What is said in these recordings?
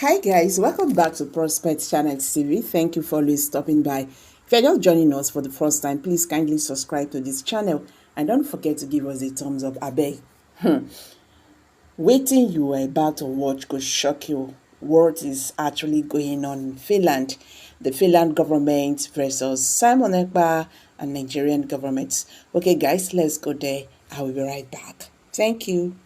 Hi guys, welcome back to Prospect Channel TV. Thank you for always stopping by. If you're just joining us for the first time, please kindly subscribe to this channel and don't forget to give us a thumbs up. Abeg. Waiting you are about to watch could shock you. What is actually going on in Finland? The Finland government versus Simon Ekpa and Nigerian government. Okay guys, let's go there. I will be right back. Thank you.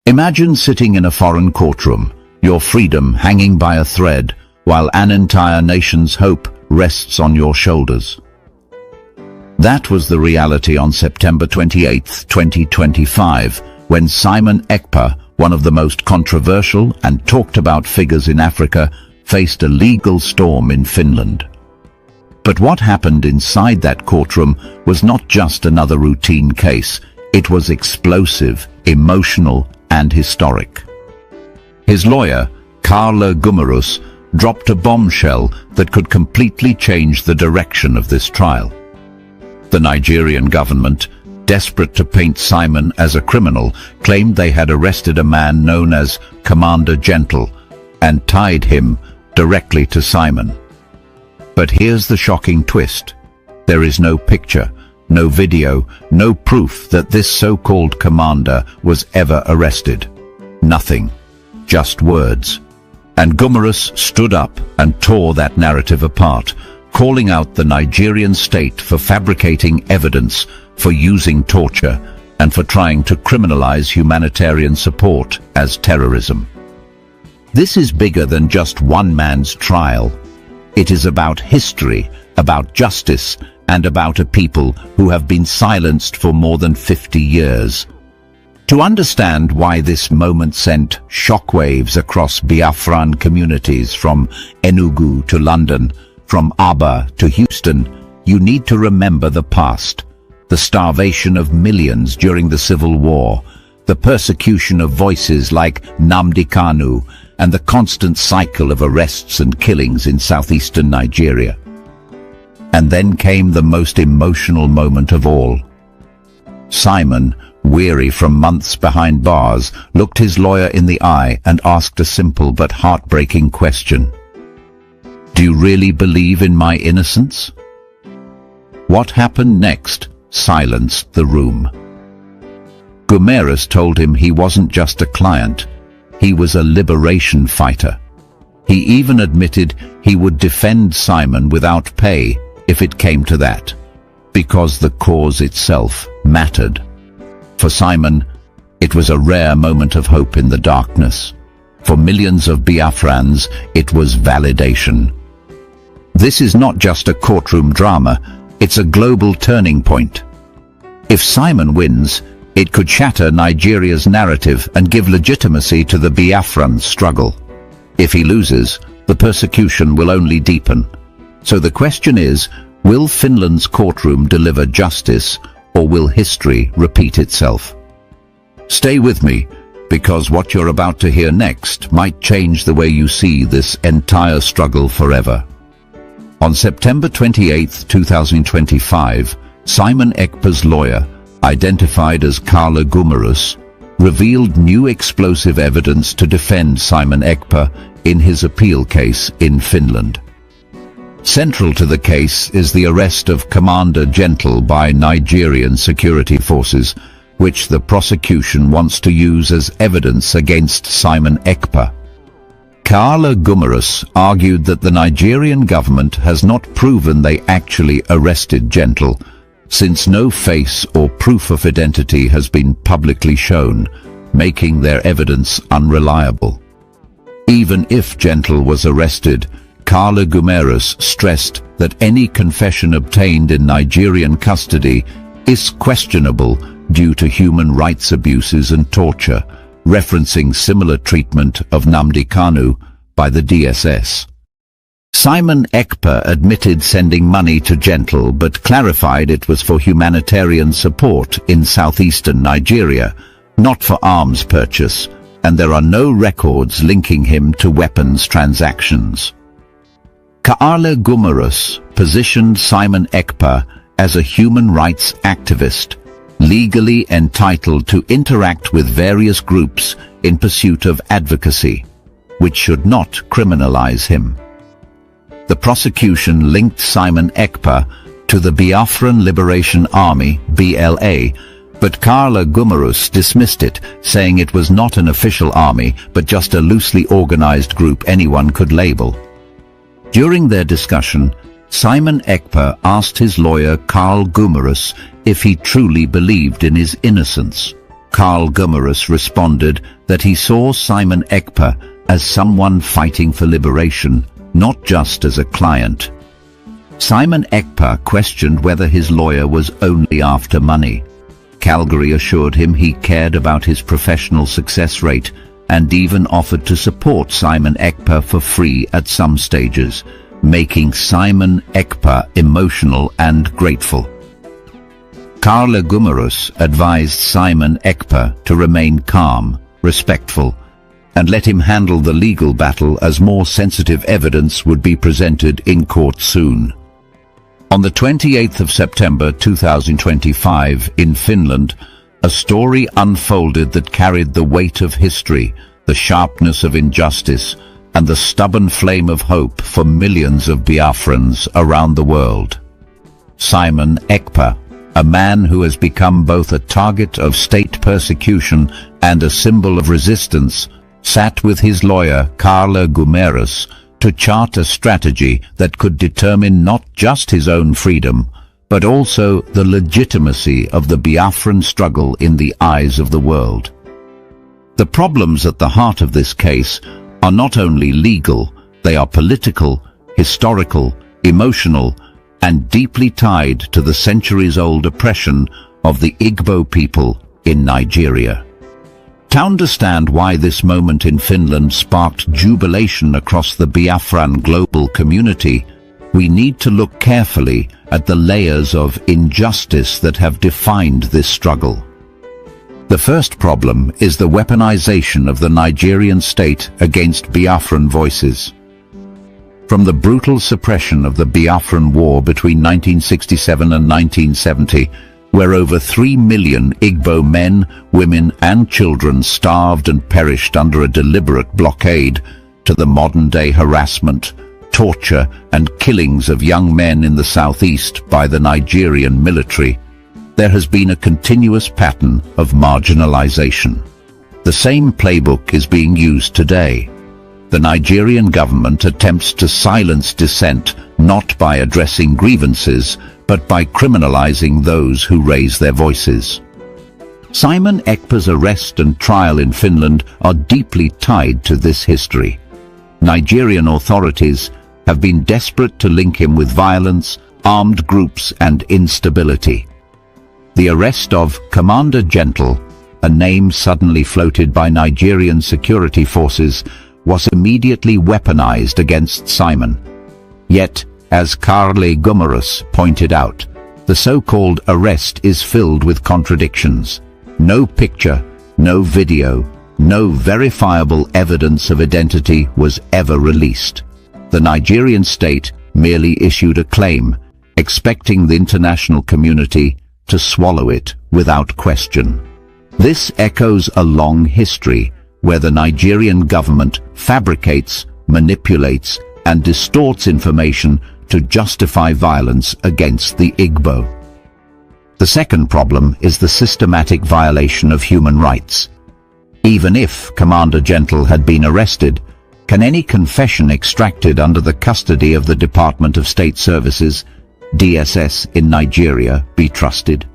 Imagine sitting in a foreign courtroom, your freedom hanging by a thread, while an entire nation's hope rests on your shoulders. That was the reality on September 28, 2025, when Simon Ekpa, one of the most controversial and talked about figures in Africa, faced a legal storm in Finland. But what happened inside that courtroom was not just another routine case. It was explosive, emotional, and historic. His lawyer, Kaarle Gummerus, dropped a bombshell that could completely change the direction of this trial. The Nigerian government, desperate to paint Simon as a criminal, claimed they had arrested a man known as Commander Gentle and tied him directly to Simon. But here's the shocking twist. There is no picture, no video, no proof that this so-called commander was ever arrested. Nothing. Just words. And Gummerus stood up and tore that narrative apart, calling out the Nigerian state for fabricating evidence, for using torture, and for trying to criminalize humanitarian support as terrorism. This is bigger than just one man's trial. It is about history, about justice, and about a people who have been silenced for more than 50 years. To understand why this moment sent shockwaves across Biafran communities from Enugu to London, from Aba to Houston, you need to remember the past. The starvation of millions during the Civil War, the persecution of voices like Nnamdi Kanu, and the constant cycle of arrests and killings in southeastern Nigeria. And then came the most emotional moment of all. Simon, weary from months behind bars, looked his lawyer in the eye and asked a simple but heartbreaking question. Do you really believe in my innocence? What happened next silenced the room. Gummerus told him he wasn't just a client, he was a liberation fighter. He even admitted he would defend Simon without pay if it came to that, because the cause itself mattered. For Simon, it was a rare moment of hope in the darkness. For millions of Biafrans, it was validation. This is not just a courtroom drama, it's a global turning point. If Simon wins, it could shatter Nigeria's narrative and give legitimacy to the Biafran struggle. If he loses, the persecution will only deepen. So the question is, will Finland's courtroom deliver justice, or will history repeat itself? Stay with me, because what you're about to hear next might change the way you see this entire struggle forever. On September 28, 2025, Simon Ekpa's lawyer, identified as Kaarle Gummerus, revealed new explosive evidence to defend Simon Ekpa in his appeal case in Finland. Central to the case is the arrest of Commander Gentle by Nigerian security forces, which the prosecution wants to use as evidence against Simon Ekpa. Kaarle Gummerus argued that the Nigerian government has not proven they actually arrested Gentle, since no face or proof of identity has been publicly shown, making their evidence unreliable. Even if Gentle was arrested, Kaarle Gummerus stressed that any confession obtained in Nigerian custody is questionable due to human rights abuses and torture, referencing similar treatment of Nnamdi Kanu by the DSS. Simon Ekpa admitted sending money to Gentle but clarified it was for humanitarian support in southeastern Nigeria, not for arms purchase, and there are no records linking him to weapons transactions. Kaarle Gummerus positioned Simon Ekpa as a human rights activist, legally entitled to interact with various groups in pursuit of advocacy. which should not criminalize him. The prosecution linked Simon Ekpa to the Biafran Liberation Army, BLA, but Carla Gumerus dismissed it, saying it was not an official army, but just a loosely organized group anyone could label. During their discussion, Simon Ekpa asked his lawyer Carl Gumerus if he truly believed in his innocence. Carl Gumerus responded that he saw Simon Ekpa as someone fighting for liberation, not just as a client. Simon Ekpa questioned whether his lawyer was only after money. Calgary assured him he cared about his professional success rate and even offered to support Simon Ekpa for free at some stages, making Simon Ekpa emotional and grateful. Carla Gumerus advised Simon Ekpa to remain calm, respectful, and let him handle the legal battle as more sensitive evidence would be presented in court soon. On the 28th of September 2025 in Finland, a story unfolded that carried the weight of history, the sharpness of injustice, and the stubborn flame of hope for millions of Biafrans around the world. Simon Ekpa, a man who has become both a target of state persecution and a symbol of resistance, sat with his lawyer Carla Gumerus to chart a strategy that could determine not just his own freedom, but also the legitimacy of the Biafran struggle in the eyes of the world. The problems at the heart of this case are not only legal, they are political, historical, emotional, and deeply tied to the centuries-old oppression of the Igbo people in Nigeria. To understand why this moment in Finland sparked jubilation across the Biafran global community, we need to look carefully at the layers of injustice that have defined this struggle. The first problem is the weaponization of the Nigerian state against Biafran voices. From the brutal suppression of the Biafran War between 1967 and 1970, where over 3 million Igbo men, women and children starved and perished under a deliberate blockade, to the modern-day harassment, torture and killings of young men in the southeast by the Nigerian military, there has been a continuous pattern of marginalization. The same playbook is being used today. The Nigerian government attempts to silence dissent not by addressing grievances, but by criminalizing those who raise their voices. Simon Ekpa's arrest and trial in Finland are deeply tied to this history. Nigerian authorities have been desperate to link him with violence, armed groups and instability. The arrest of Commander Gentle, a name suddenly floated by Nigerian security forces, was immediately weaponized against Simon. Yet, as Carla Gumerus pointed out, the so-called arrest is filled with contradictions. No picture, no video, no verifiable evidence of identity was ever released. The Nigerian state merely issued a claim, expecting the international community to swallow it without question. This echoes a long history where the Nigerian government fabricates, manipulates, and distorts information to justify violence against the Igbo. The second problem is the systematic violation of human rights. Even if Commander Gentle had been arrested, can any confession extracted under the custody of the Department of State Services, DSS, in Nigeria be trusted?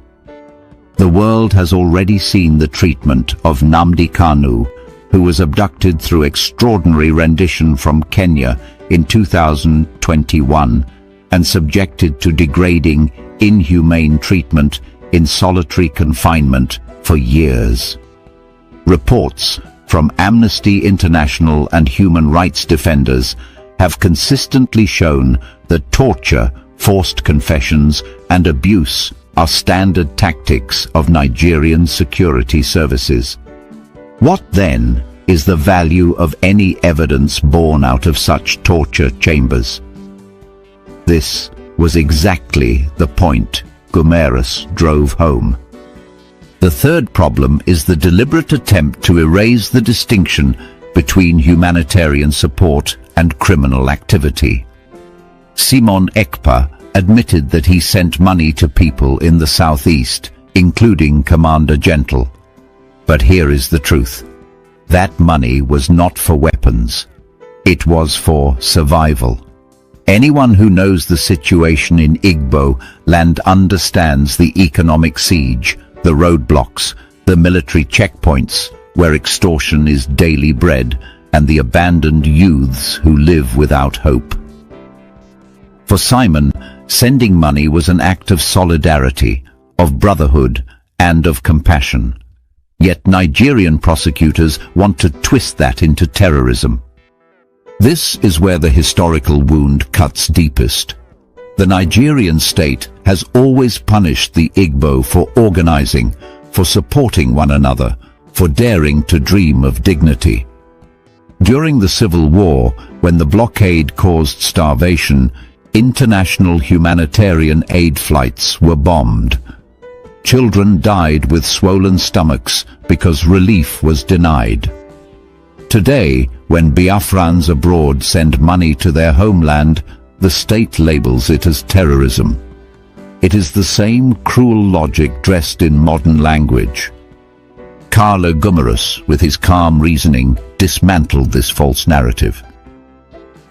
The world has already seen the treatment of Nnamdi Kanu, who was abducted through extraordinary rendition from Kenya in 2021 and subjected to degrading, inhumane treatment in solitary confinement for years. Reports from Amnesty International and human rights defenders have consistently shown that torture, forced confessions, and abuse are standard tactics of Nigerian security services. What then is the value of any evidence born out of such torture chambers? This was exactly the point Gumerus drove home. The third problem is the deliberate attempt to erase the distinction between humanitarian support and criminal activity. Simon Ekpa admitted that he sent money to people in the southeast, including Commander Gentle. But here is the truth. That money was not for weapons. It was for survival. Anyone who knows the situation in Igbo land understands the economic siege, the roadblocks, the military checkpoints where extortion is daily bread, and the abandoned youths who live without hope. For Simon, sending money was an act of solidarity, of brotherhood, and of compassion. Yet Nigerian prosecutors want to twist that into terrorism. This is where the historical wound cuts deepest. The Nigerian state has always punished the Igbo for organizing, for supporting one another, for daring to dream of dignity. During the Civil War, when the blockade caused starvation, international humanitarian aid flights were bombed. Children died with swollen stomachs because relief was denied. Today, when Biafrans abroad send money to their homeland, the state labels it as terrorism. It is the same cruel logic dressed in modern language. Carlo Gumerus, with his calm reasoning, dismantled this false narrative.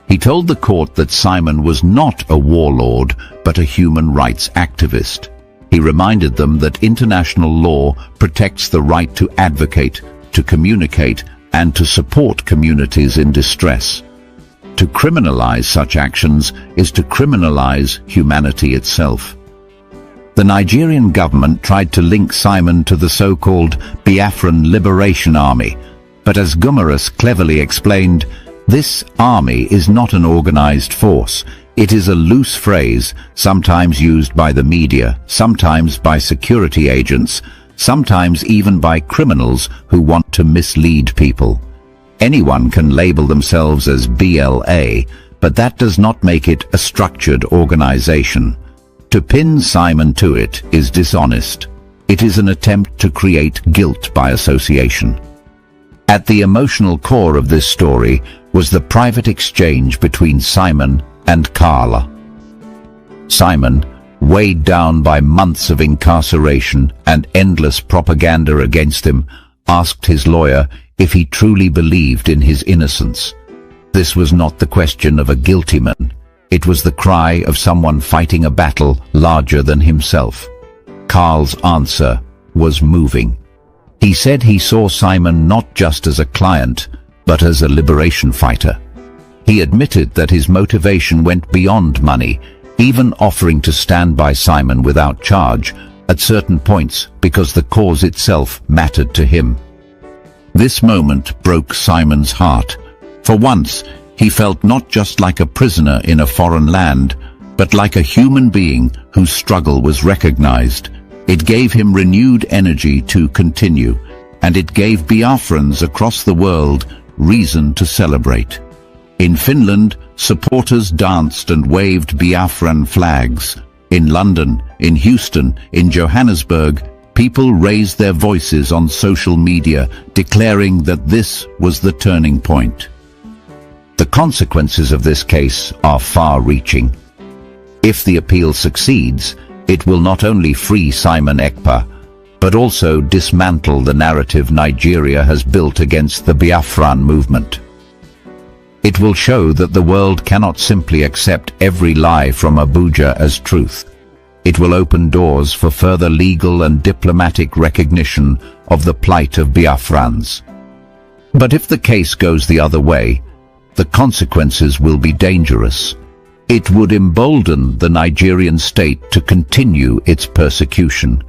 He told the court that Simon was not a warlord, but a human rights activist. He reminded them that international law protects the right to advocate, to communicate, and to support communities in distress. To criminalize such actions is to criminalize humanity itself. The Nigerian government tried to link Simon to the so-called Biafran Liberation Army, but as Gumerus cleverly explained, this army is not an organized force. It is a loose phrase, sometimes used by the media, sometimes by security agents, sometimes even by criminals who want to mislead people. Anyone can label themselves as BLA, but that does not make it a structured organization. To pin Simon to it is dishonest. It is an attempt to create guilt by association. At the emotional core of this story was the private exchange between Simon and Carla. Simon, weighed down by months of incarceration and endless propaganda against him, asked his lawyer if he truly believed in his innocence. This was not the question of a guilty man. It was the cry of someone fighting a battle larger than himself. Carl's answer was moving. He said he saw Simon not just as a client, but as a liberation fighter. He admitted that his motivation went beyond money, even offering to stand by Simon without charge at certain points because the cause itself mattered to him. This moment broke Simon's heart. For once, he felt not just like a prisoner in a foreign land, but like a human being whose struggle was recognized. It gave him renewed energy to continue, and it gave Biafrans across the world reason to celebrate. In Finland, supporters danced and waved Biafran flags. In London, in Houston, in Johannesburg, people raised their voices on social media, declaring that this was the turning point. The consequences of this case are far-reaching. If the appeal succeeds, it will not only free Simon Ekpa, but also dismantle the narrative Nigeria has built against the Biafran movement. It will show that the world cannot simply accept every lie from Abuja as truth. It will open doors for further legal and diplomatic recognition of the plight of Biafrans. But if the case goes the other way, the consequences will be dangerous. It would embolden the Nigerian state to continue its persecution.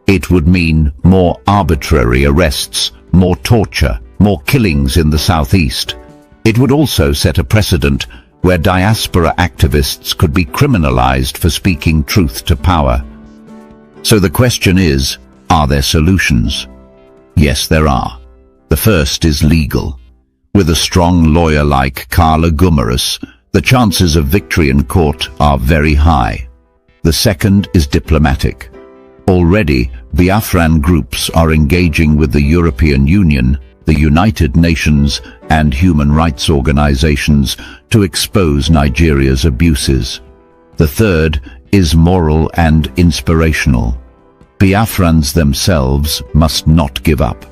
It would mean more arbitrary arrests, more torture, more killings in the southeast. It would also set a precedent where diaspora activists could be criminalized for speaking truth to power. So the question is, are there solutions? Yes, there are. The first is legal. With a strong lawyer like Carla Gumerus, the chances of victory in court are very high. The second is diplomatic. Already, Biafran groups are engaging with the European Union, the United Nations, and human rights organizations to expose Nigeria's abuses. The third is moral and inspirational. Biafrans themselves must not give up.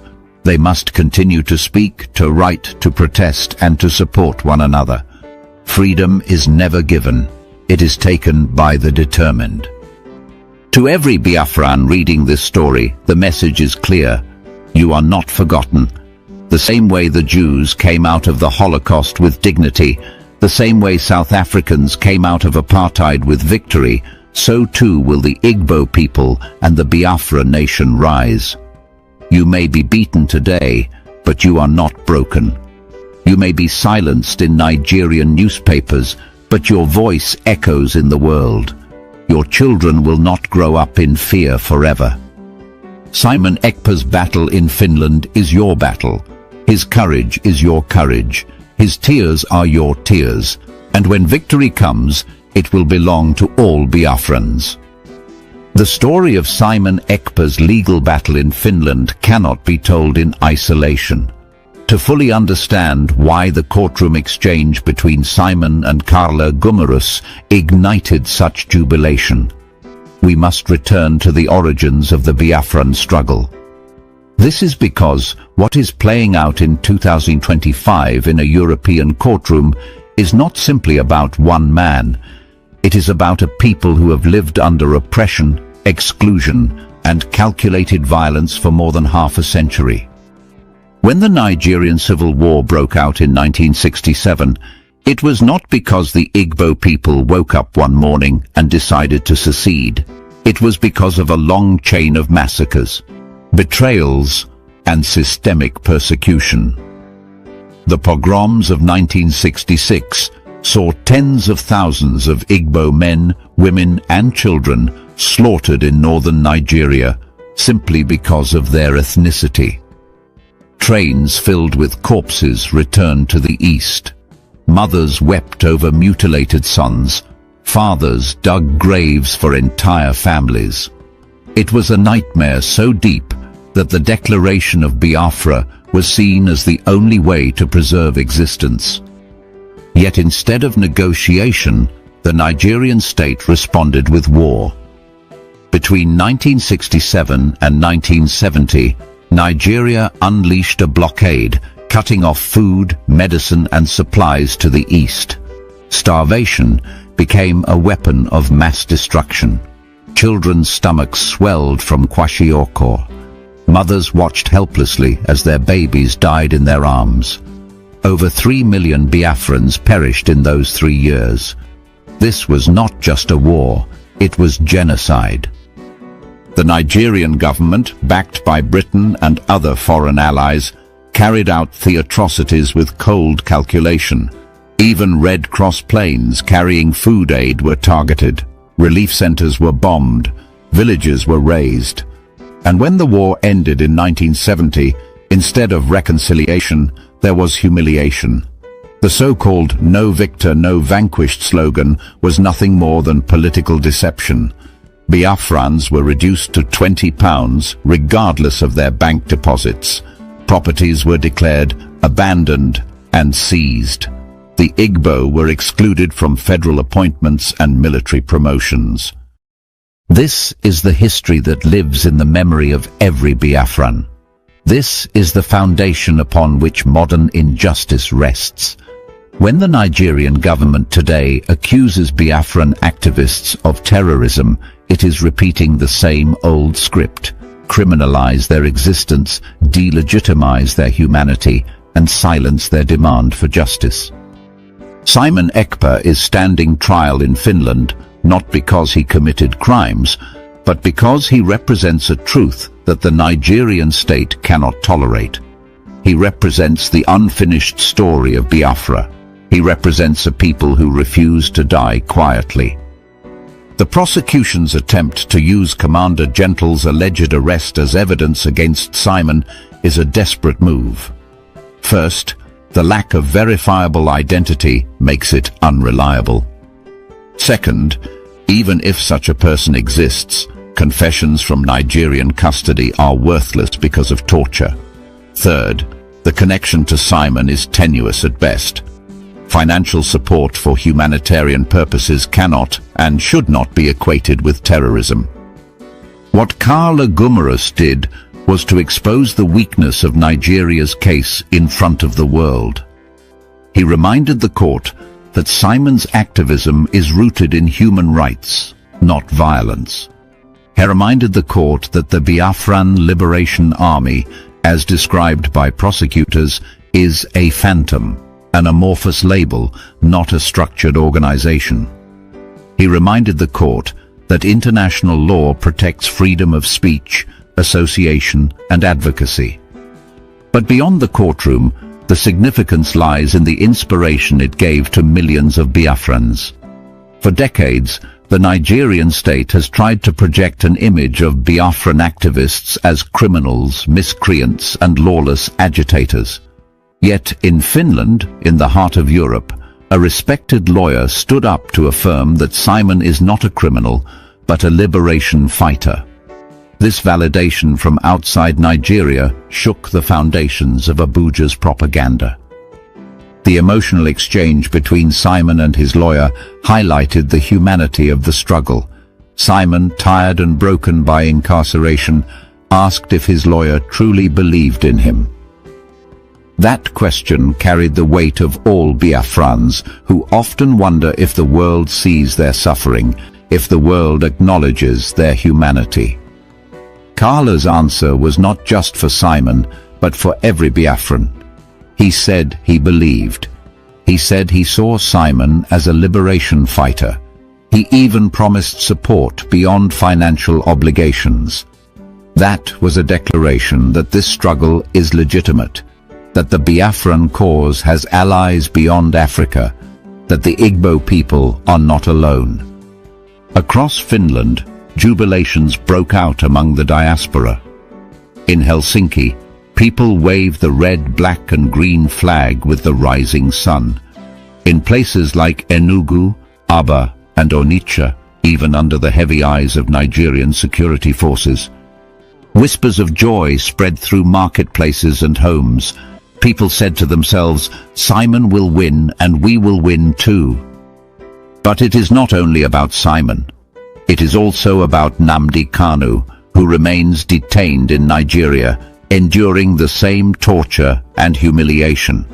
They must continue to speak, to write, to protest, and to support one another. Freedom is never given. It is taken by the determined. To every Biafran reading this story, the message is clear. You are not forgotten. The same way the Jews came out of the Holocaust with dignity, the same way South Africans came out of apartheid with victory, so too will the Igbo people and the Biafra nation rise. You may be beaten today, but you are not broken. You may be silenced in Nigerian newspapers, but your voice echoes in the world. Your children will not grow up in fear forever. Simon Ekpa's battle in Finland is your battle. His courage is your courage. His tears are your tears. And when victory comes, it will belong to all Biafrans. The story of Simon Ekpa's legal battle in Finland cannot be told in isolation. To fully understand why the courtroom exchange between Simon and Carla Gumarus ignited such jubilation, we must return to the origins of the Biafran struggle. This is because what is playing out in 2025 in a European courtroom is not simply about one man. It is about a people who have lived under oppression, exclusion, and calculated violence for more than half a century. When the Nigerian Civil War broke out in 1967, it was not because the Igbo people woke up one morning and decided to secede. It was because of a long chain of massacres, betrayals, and systemic persecution. The pogroms of 1966 saw tens of thousands of Igbo men, women, and children slaughtered in northern Nigeria simply because of their ethnicity. Trains filled with corpses returned to the east. Mothers wept over mutilated sons. Fathers dug graves for entire families. It was a nightmare so deep that the declaration of Biafra was seen as the only way to preserve existence. Yet instead of negotiation, the Nigerian state responded with war. Between 1967 and 1970, Nigeria unleashed a blockade, cutting off food, medicine, and supplies to the east. Starvation became a weapon of mass destruction. Children's stomachs swelled from kwashiorkor. Mothers watched helplessly as their babies died in their arms. Over 3 million Biafrans perished in those 3 years. This was not just a war, it was genocide. The Nigerian government, backed by Britain and other foreign allies, carried out the atrocities with cold calculation. Even Red Cross planes carrying food aid were targeted. Relief centers were bombed. Villages were razed. And when the war ended in 1970, instead of reconciliation, there was humiliation. The so-called "no victor, no vanquished" slogan was nothing more than political deception. Biafrans were reduced to £20 regardless of their bank deposits. Properties were declared abandoned and seized. The Igbo were excluded from federal appointments and military promotions. This is the history that lives in the memory of every Biafran. This is the foundation upon which modern injustice rests. When the Nigerian government today accuses Biafran activists of terrorism, it is repeating the same old script: criminalize their existence, delegitimize their humanity, and silence their demand for justice. Simon Ekpa is standing trial in Finland not because he committed crimes, but because he represents a truth that the Nigerian state cannot tolerate. He represents the unfinished story of Biafra. He represents a people who refuse to die quietly. The prosecution's attempt to use Commander Gentle's alleged arrest as evidence against Simon is a desperate move. First, the lack of verifiable identity makes it unreliable. Second, even if such a person exists, confessions from Nigerian custody are worthless because of torture. Third, The connection to Simon is tenuous at best. Financial support for humanitarian purposes cannot and should not be equated with terrorism. What Karla Gumerus did was to expose the weakness of Nigeria's case in front of the world. He reminded the court that Simon's activism is rooted in human rights, not violence. He reminded the court that the Biafran Liberation Army, as described by prosecutors, is a phantom, an amorphous label, not a structured organization. He reminded the court that international law protects freedom of speech, association, and advocacy. But beyond the courtroom, the significance lies in the inspiration it gave to millions of Biafrans. For decades, the Nigerian state has tried to project an image of Biafran activists as criminals, miscreants, and lawless agitators. Yet in Finland, in the heart of Europe, a respected lawyer stood up to affirm that Simon is not a criminal, but a liberation fighter. This validation from outside Nigeria shook the foundations of Abuja's propaganda. The emotional exchange between Simon and his lawyer highlighted the humanity of the struggle. Simon, tired and broken by incarceration, asked if his lawyer truly believed in him. That question carried the weight of all Biafrans, who often wonder if the world sees their suffering, if the world acknowledges their humanity. Karla's answer was not just for Simon, but for every Biafran. He said he believed. He said he saw Simon as a liberation fighter. He even promised support beyond financial obligations. That was a declaration that this struggle is legitimate, that the Biafran cause has allies beyond Africa, that the Igbo people are not alone. Across Finland, jubilations broke out among the diaspora. In Helsinki, people waved the red, black and green flag with the rising sun. In places like Enugu, Aba and Onitsha, even under the heavy eyes of Nigerian security forces, whispers of joy spread through marketplaces and homes. People said to themselves, Simon will win and we will win too. But it is not only about Simon. It is also about Nnamdi Kanu, who remains detained in Nigeria, enduring the same torture and humiliation.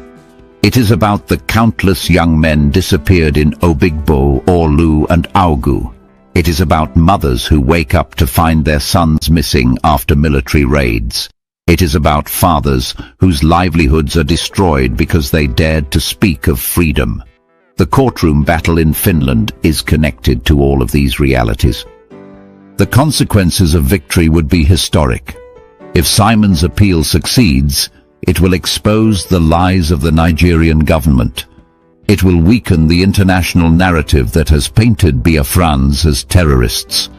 It is about the countless young men disappeared in Obigbo, Orlu and Augu. It is about mothers who wake up to find their sons missing after military raids. It is about fathers whose livelihoods are destroyed because they dared to speak of freedom. The courtroom battle in Finland is connected to all of these realities. The consequences of victory would be historic. If Simon's appeal succeeds, it will expose the lies of the Nigerian government. It will weaken the international narrative that has painted Biafrans as terrorists.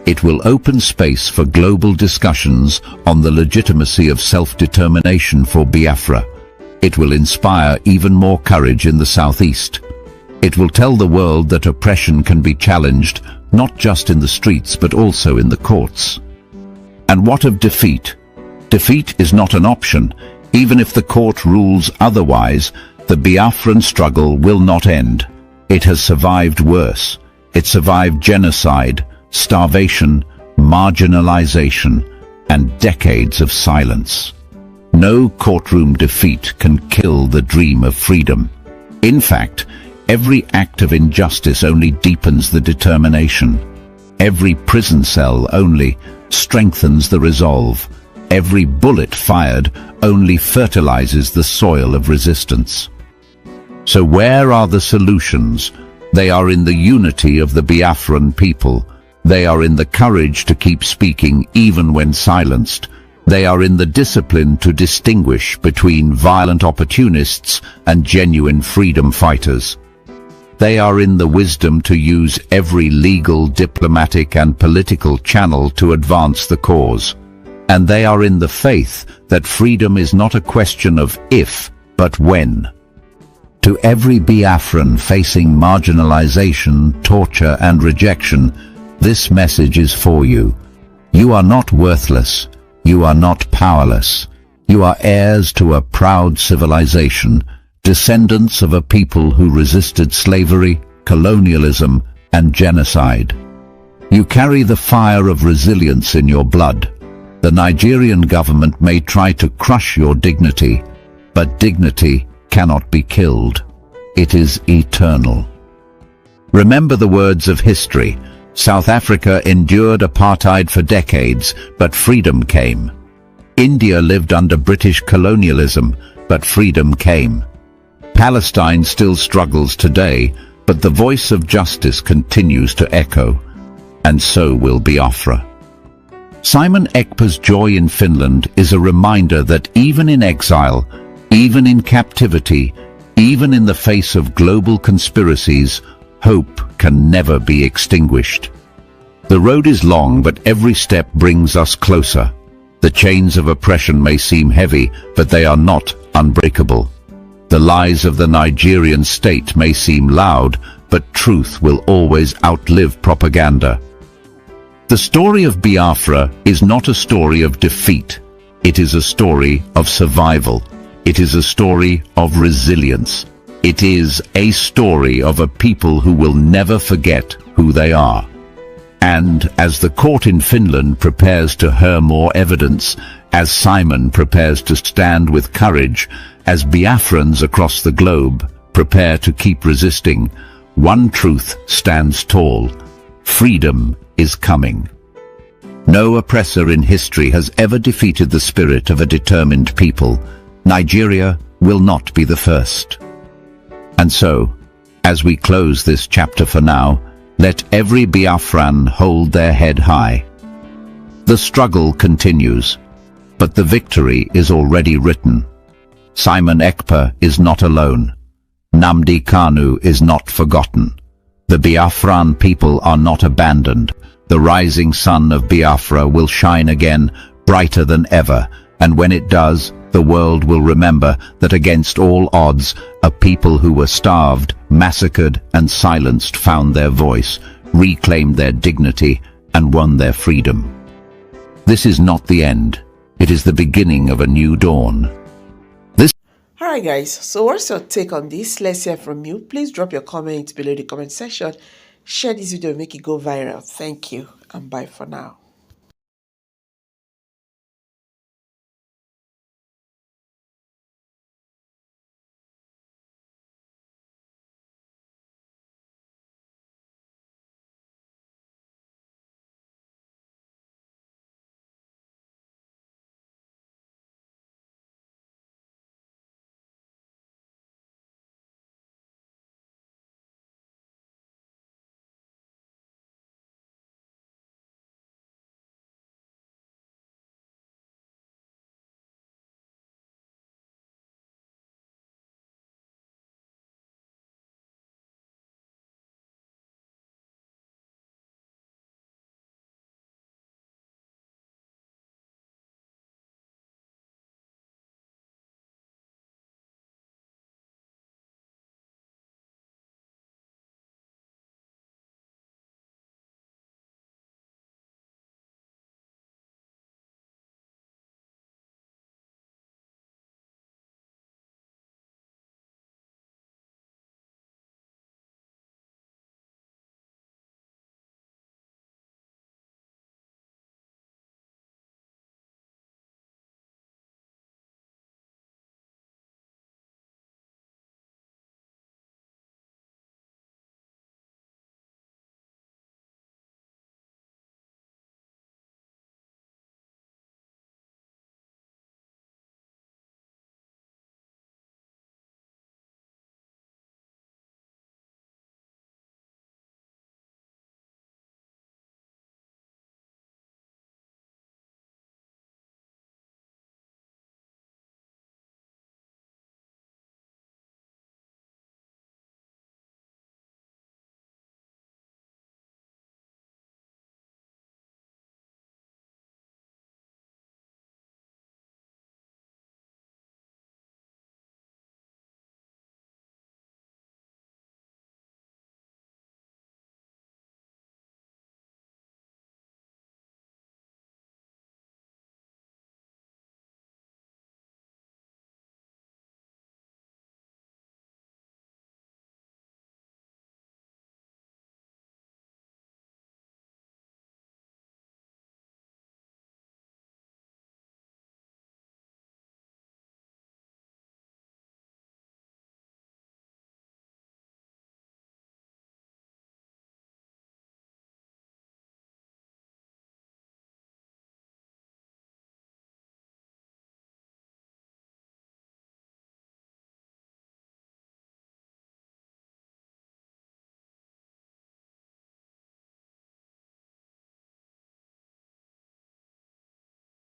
It will open space for global discussions on the legitimacy of self-determination for Biafra. It will inspire even more courage in the southeast. It will tell the world that oppression can be challenged, not just in the streets but also in the courts. And what of defeat? Defeat is not an option. Even if the court rules otherwise, the Biafran struggle will not end. It has survived worse. It survived genocide, starvation, marginalization, and decades of silence. No courtroom defeat can kill the dream of freedom. In fact, every act of injustice only deepens the determination. Every prison cell only strengthens the resolve. Every bullet fired only fertilizes the soil of resistance. So where are the solutions? They are in the unity of the Biafran people. They are in the courage to keep speaking even when silenced. They are in the discipline to distinguish between violent opportunists and genuine freedom fighters. They are in the wisdom to use every legal, diplomatic and political channel to advance the cause. And they are in the faith that freedom is not a question of if, but when. To every Biafran facing marginalization, torture and rejection, this message is for you. You are not worthless. You are not powerless. You are heirs to a proud civilization, descendants of a people who resisted slavery, colonialism, and genocide. You carry the fire of resilience in your blood. The Nigerian government may try to crush your dignity, but dignity cannot be killed. It is eternal. Remember the words of history. South Africa endured apartheid for decades, but freedom came. India lived under British colonialism, but freedom came. Palestine still struggles today, but the voice of justice continues to echo. And so will Biafra. Simon Ekpa's joy in Finland is a reminder that even in exile, even in captivity, even in the face of global conspiracies, hope can never be extinguished. The road is long, but every step brings us closer. The chains of oppression may seem heavy, but they are not unbreakable. The lies of the Nigerian state may seem loud, but truth will always outlive propaganda. The story of Biafra is not a story of defeat. It is a story of survival. It is a story of resilience. It is a story of a people who will never forget who they are. And as the court in Finland prepares to hear more evidence, as Simon prepares to stand with courage, as Biafrans across the globe prepare to keep resisting, one truth stands tall. Freedom is coming. No oppressor in history has ever defeated the spirit of a determined people. Nigeria will not be the first. And so, as we close this chapter for now, let every Biafran hold their head high. The struggle continues, but the victory is already written. Simon Ekpa is not alone. Nnamdi Kanu is not forgotten. The Biafran people are not abandoned. The rising sun of Biafra will shine again, brighter than ever, and when it does, the world will remember that against all odds, a people who were starved, massacred, and silenced found their voice, reclaimed their dignity, and won their freedom. This is not the end. It is the beginning of a new dawn. Alright guys, so what's your take on this? Let's hear from you. Please drop your comments below the comment section. Share this video, make it go viral. Thank you, and bye for now.